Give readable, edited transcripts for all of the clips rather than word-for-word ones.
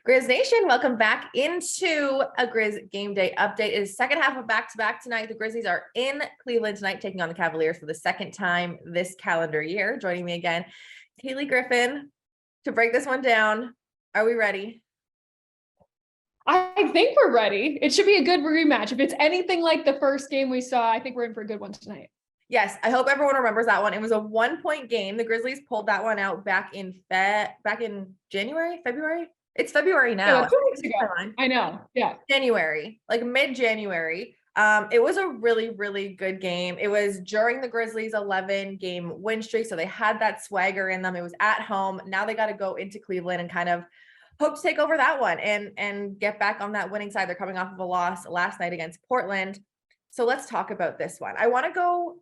Grizz Nation, welcome back into a Grizz game day update. It is second half of back-to-back tonight. The Grizzlies are in Cleveland tonight, taking on the Cavaliers for the second time this calendar year. Joining me again, Cayleigh Griffin, to break this one down. Are we ready? I think we're ready. It should be a good rematch. If it's anything like the first game we saw, I think we're in for a good one tonight. Yes, I hope everyone remembers that one. It was a 1-point game. The Grizzlies pulled that one out back in January, February. It's February now. Yeah, 2 weeks ago. I know. Yeah. January, like mid-January. It was a really, really good game. It was during the Grizzlies 11-game win streak, so they had that swagger in them. It was at home. Now they got to go into Cleveland and kind of hope to take over that one and get back on that winning side. They're coming off of a loss last night against Portland. So let's talk about this one. I want to go.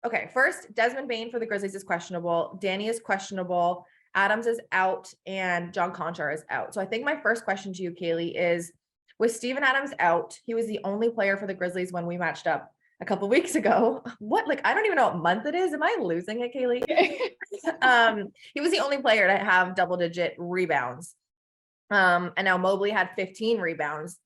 Okay, first, Desmond Bane for the Grizzlies is questionable. Danny is questionable. Adams is out, and John Conchar is out. So I think my first question to you, Cayleigh, is with Steven Adams out, he was the only player for the Grizzlies when we matched up a couple of weeks ago. I don't even know what month it is. Am I losing it, Cayleigh? He was the only player to have double-digit rebounds. And now Mobley had 15 rebounds.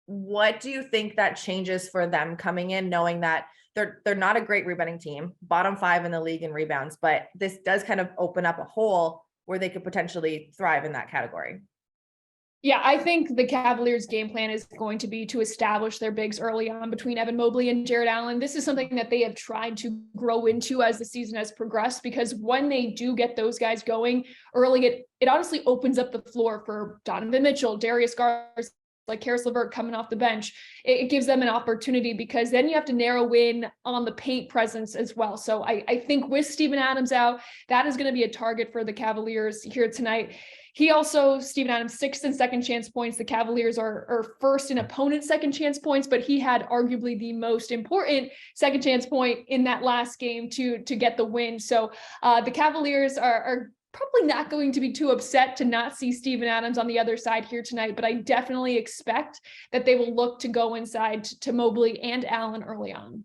What do you think that changes for them coming in, knowing that they're not a great rebounding team, bottom 5 in the league in rebounds, but this does kind of open up a hole where they could potentially thrive in that category? Yeah, I think the Cavaliers' game plan is going to be to establish their bigs early on between Evan Mobley and Jarrett Allen. This is something that they have tried to grow into as the season has progressed, because when they do get those guys going early, it honestly opens up the floor for Donovan Mitchell, Darius Garza, like Karis LeVert coming off the bench. It gives them an opportunity, because then you have to narrow in on the paint presence as well. So I think with Steven Adams out, that is going to be a target for the Cavaliers here tonight. He also, Steven Adams, 6th in second chance points. The Cavaliers are first in opponent second chance points, but he had arguably the most important second chance point in that last game to get the win. So the Cavaliers are probably not going to be too upset to not see Steven Adams on the other side here tonight, but I definitely expect that they will look to go inside to Mobley and Allen early on.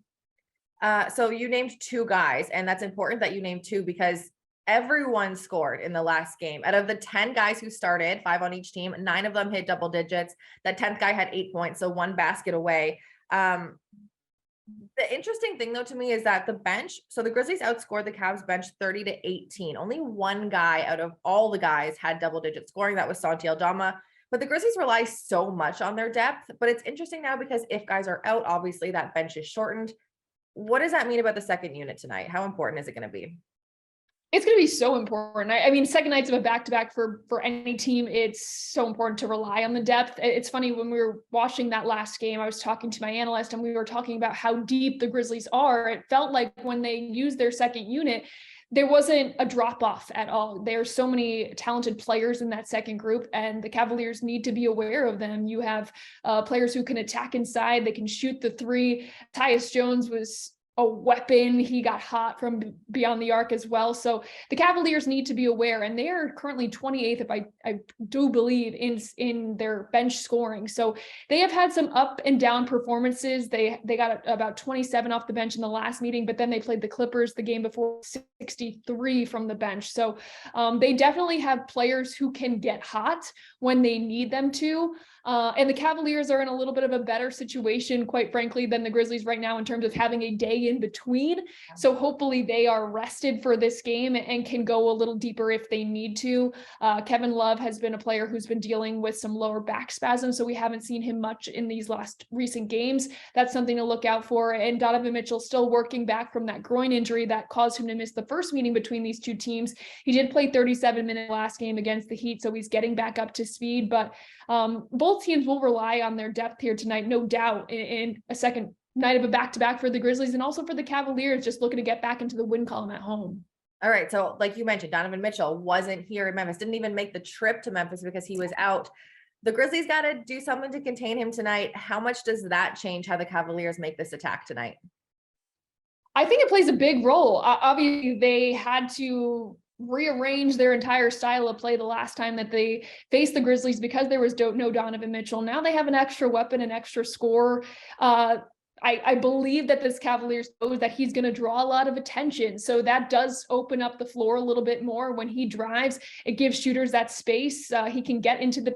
So you named 2 guys, and that's important that you named 2 because everyone scored in the last game. Out of the 10 guys who started, 5 on each team, 9 of them hit double digits. That 10th guy had 8 points, so 1 basket away. The interesting thing, though, to me is that the bench, so the Grizzlies outscored the Cavs bench 30-18. Only 1 guy out of all the guys had double-digit scoring. That was Santi Aldama. But the Grizzlies rely so much on their depth. But it's interesting now because if guys are out, obviously that bench is shortened. What does that mean about the second unit tonight? How important is it going to be? It's going to be so important. I mean, second nights of a back-to-back for any team, it's so important to rely on the depth. It's funny, when we were watching that last game, I was talking to my analyst and we were talking about how deep the Grizzlies are. It felt like when they used their second unit, there wasn't a drop-off at all. There are so many talented players in that second group, and the Cavaliers need to be aware of them. You have players who can attack inside. They can shoot the 3. Tyus Jones was a weapon. He got hot from beyond the arc as well. So the Cavaliers need to be aware, and they are currently 28th, if I do believe, in their bench scoring. So they have had some up and down performances. They got about 27 off the bench in the last meeting, but then they played the Clippers the game before, 63 from the bench. So they definitely have players who can get hot when they need them to. And the Cavaliers are in a little bit of a better situation, quite frankly, than the Grizzlies right now in terms of having a day in between. So hopefully they are rested for this game and can go a little deeper if they need to. Kevin Love has been a player who's been dealing with some lower back spasms, so we haven't seen him much in these last recent games. That's something to look out for. And Donovan Mitchell still working back from that groin injury that caused him to miss the first meeting between these 2 teams. He did play 37 minutes last game against the Heat, so he's getting back up to speed. But both teams will rely on their depth here tonight, no doubt, in a second night of a back-to-back for the Grizzlies, and also for the Cavaliers, just looking to get back into the win column at home. All right. So like you mentioned, Donovan Mitchell wasn't here in Memphis, didn't even make the trip to Memphis because he was out. The Grizzlies got to do something to contain him tonight. How much does that change how the Cavaliers make this attack tonight? I think it plays a big role. Obviously, they had to rearrange their entire style of play the last time that they faced the Grizzlies because there was no Donovan Mitchell. Now they have an extra weapon, an extra scorer. I believe that this Cavaliers knows that he's going to draw a lot of attention. So that does open up the floor a little bit more when he drives. It gives shooters that space. He can get into the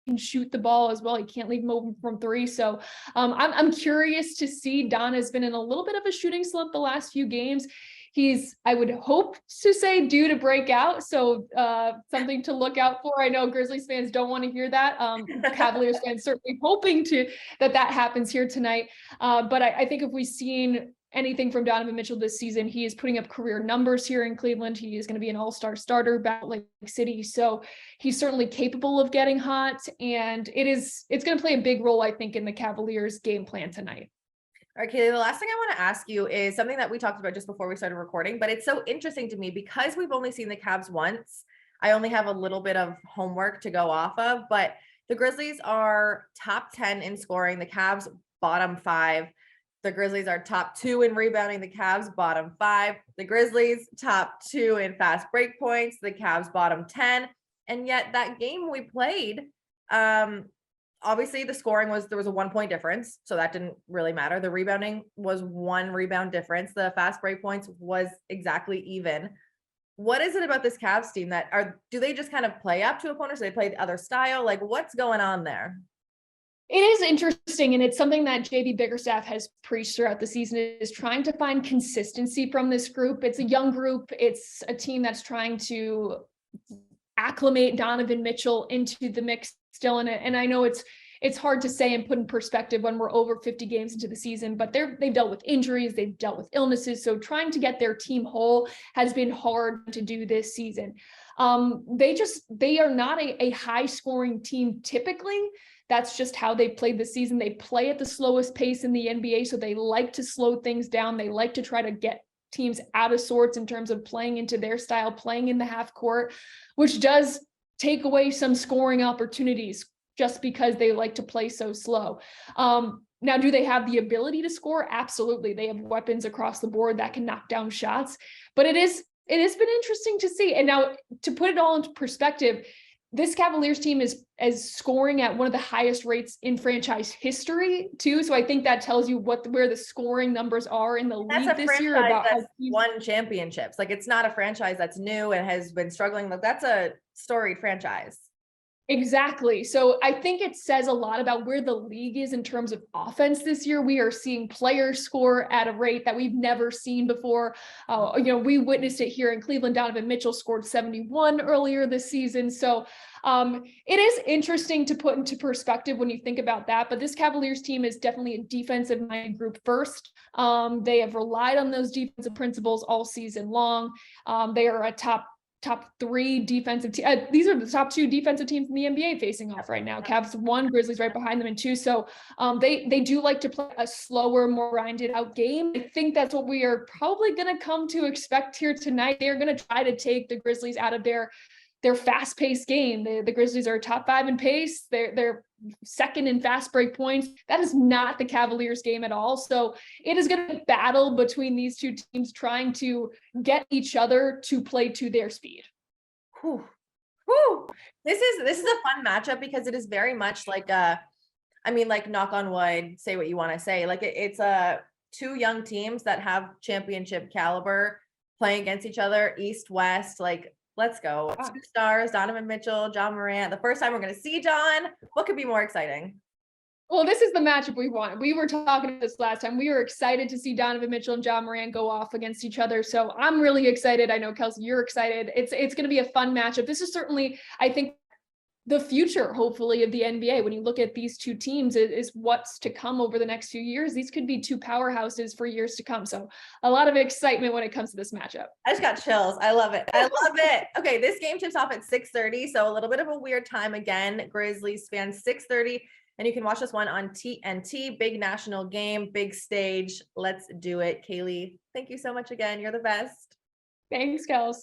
can shoot the ball as well. He can't leave him open from three. So I'm curious to see. Don has been in a little bit of a shooting slump the last few games. He's, I would hope to say, due to break out. So something to look out for. I know Grizzlies fans don't want to hear that. Cavaliers fans certainly hoping that happens here tonight. But I think if we've seen anything from Donovan Mitchell this season, he is putting up career numbers here in Cleveland. He is going to be an all-star starter back at Lake City. So he's certainly capable of getting hot. And it's going to play a big role, I think, in the Cavaliers game plan tonight. All right, Cayleigh, the last thing I want to ask you is something that we talked about just before we started recording, but it's so interesting to me because we've only seen the Cavs once. I only have a little bit of homework to go off of, but the Grizzlies are top 10 in scoring. The Cavs bottom 5. The Grizzlies are top 2 in rebounding. The Cavs bottom 5. The Grizzlies top 2 in fast break points. The Cavs bottom 10. And yet that game we played, obviously the scoring there was a 1 point difference. So that didn't really matter. The rebounding was 1 rebound difference. The fast break points was exactly even. What is it about this Cavs team do they just kind of play up to opponents? Do they play the other style? Like what's going on there? It is interesting, and it's something that JB Bickerstaff has preached throughout the season, is trying to find consistency from this group. It's a young group. It's a team that's trying to acclimate Donovan Mitchell into the mix still in it. And I know it's hard to say and put in perspective when we're over 50 games into the season, but they've dealt with injuries, they've dealt with illnesses. So trying to get their team whole has been hard to do this season. They are not a high scoring team typically. That's just how they played this season. They play at the slowest pace in the NBA, so they like to slow things down. They like to try to get teams out of sorts in terms of playing into their style, playing in the half court, which does take away some scoring opportunities just because they like to play so slow. Now, do they have the ability to score? Absolutely. They have weapons across the board that can knock down shots, but it has been interesting to see. And now to put it all into perspective, this Cavaliers team is scoring at one of the highest rates in franchise history too. So I think that tells you where the scoring numbers are in the league this year. About that's won championships. Like it's not a franchise that's new and has been struggling. Like that's a storied franchise. Exactly. So I think it says a lot about where the league is in terms of offense this year. We are seeing players score at a rate that we've never seen before. We witnessed it here in Cleveland. Donovan Mitchell scored 71 earlier this season. So it is interesting to put into perspective when you think about that. But this Cavaliers team is definitely a defensive minded group first. They have relied on those defensive principles all season long. They are a top 3 defensive team. These are the top 2 defensive teams in the NBA facing off right now. Cavs 1, Grizzlies right behind them in 2. So they do like to play a slower, more grinded out game. I think that's what we are probably going to come to expect here tonight. They're going to try to take the Grizzlies out of their fast-paced game. The Grizzlies are top 5 in pace. They're second in fast break points. That is not the Cavaliers game at all. So it is going to be a battle between these two teams trying to get each other to play to their speed. Whew. This is a fun matchup because it is very much like knock on wood, say what you want to say. Like it's 2 young teams that have championship caliber playing against each other, East, West, like let's go. 2 stars, Donovan Mitchell, John Morant. The first time we're going to see John. What could be more exciting? Well, this is the matchup we want. We were talking about this last time. We were excited to see Donovan Mitchell and John Morant go off against each other. So I'm really excited. I know, Kelcey, you're excited. It's going to be a fun matchup. This is certainly, I think, the future, hopefully, of the NBA. When you look at these 2 teams, is what's to come over the next few years. These could be 2 powerhouses for years to come. So a lot of excitement when it comes to this matchup. I just got chills. I love it. Okay, this game tips off at 6:30. So a little bit of a weird time again. Grizzlies fans, 6:30. And you can watch this one on TNT. Big national game, big stage. Let's do it. Cayleigh, thank you so much again. You're the best. Thanks, Kels.